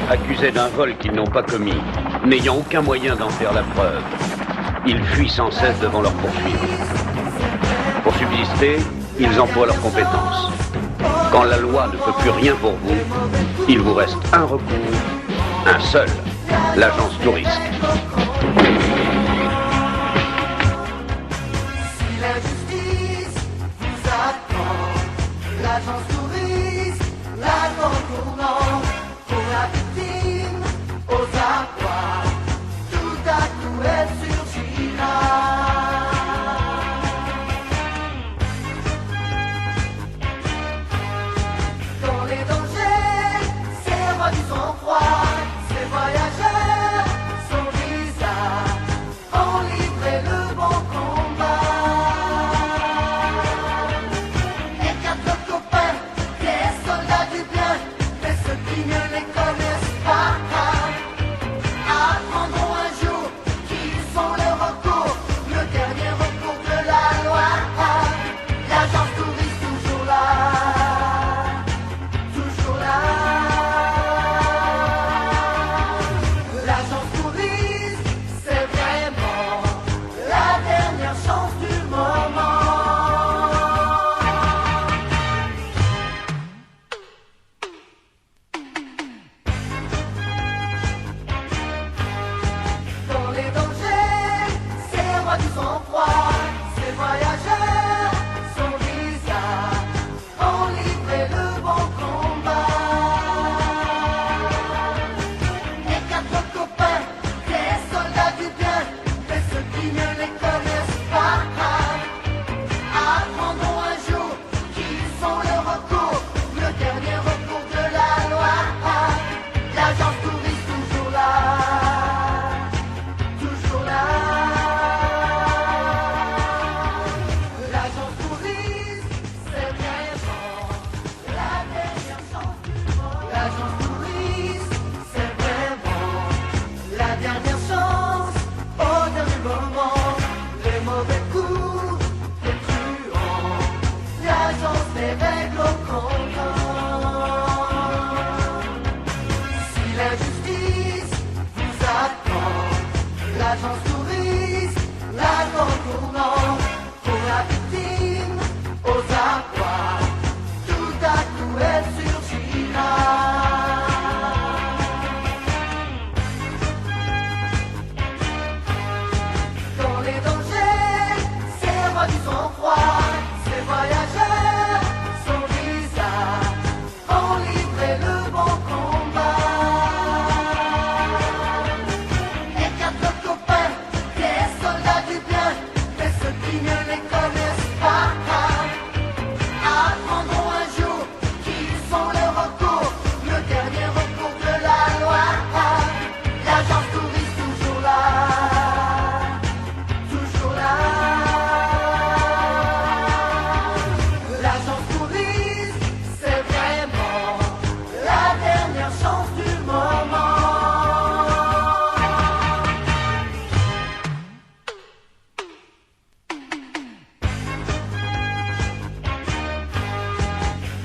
accusés d'un vol qu'ils n'ont pas commis, n'ayant aucun moyen d'en faire la preuve. Ils fuient sans cesse devant leurs poursuivants. Pour subsister, ils emploient leurs compétences. Quand la loi ne peut plus rien pour vous, il vous reste un recours, un seul, l'agence Tourisque. Si la justice vous attend, l'agence Tourisque, la grande tournante, pour la victime, aux abois, tout à coup elle surgira. Dans les dangers, c'est roi du sang-froid, ces voyageurs, son visage, ont livré le bon combat. Et quatre copains, des soldats du bien, mais ceux qui ne les connaissent pas, apprendront un jour qu'ils sont le recours, le dernier recours de la loi. L'agence Tourisque toujours là. Toujours là. L'agence Tourisque, c'est vraiment la dernière chance du moment. Dans les dangers, c'est roi du sang-froid, ces voyageurs, son visage, ont livré le bon combat. Et quatre copains, des soldats du bien, mais ceux qui ne les connaissent pas, apprendront un jour qu'ils sont le recours, le dernier recours de la loi. L'agence Tourisque toujours là. Toujours là. L'agence Tourisque, c'est vraiment la dernière chance du monde. L'agence Tourisque, c'est vraiment la dernière chance au dernier moment. Les mauvais coups, les truands, l'agence les règle au comptant. Si la justice vous attend, l'agence Tourisque, la grande tournante, pour la victime, aux abois, tout à coup elle surgira. Dans les dangers, c'est roi du sang-froid, ces voyageurs, son visage, ont livré le bon combat. Et quatre copains, des soldats du bien, mais ceux qui ne les connaissent pas, apprendront un jour qu'ils sont le recours, le dernier recours de la loi. L'agence Tourisque toujours là. Toujours là. L'agence Tourisque, c'est vraiment la dernière chance du moment.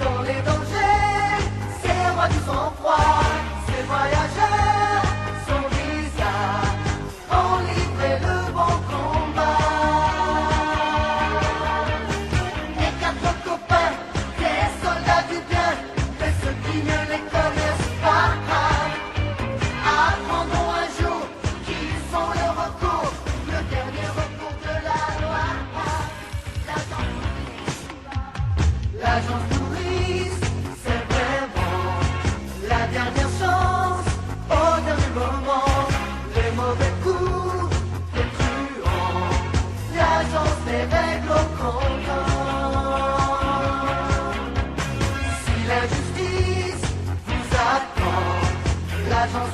Dans les dangers, c'est roi du sang-froid, ces voyageurs, son visage, ont livré le bon combat. Et quatre copains, des soldats du bien, mais ceux qui ne les connaissent pas, apprendront un jour qu'ils sont le recours, le dernier recours de la loi. L'agence Tourisque, c'est vraiment la dernière chance au dernier moment. Les mauvais coups, les truands, l'agence les règle au comptant. Si la justice vous attend, l'agence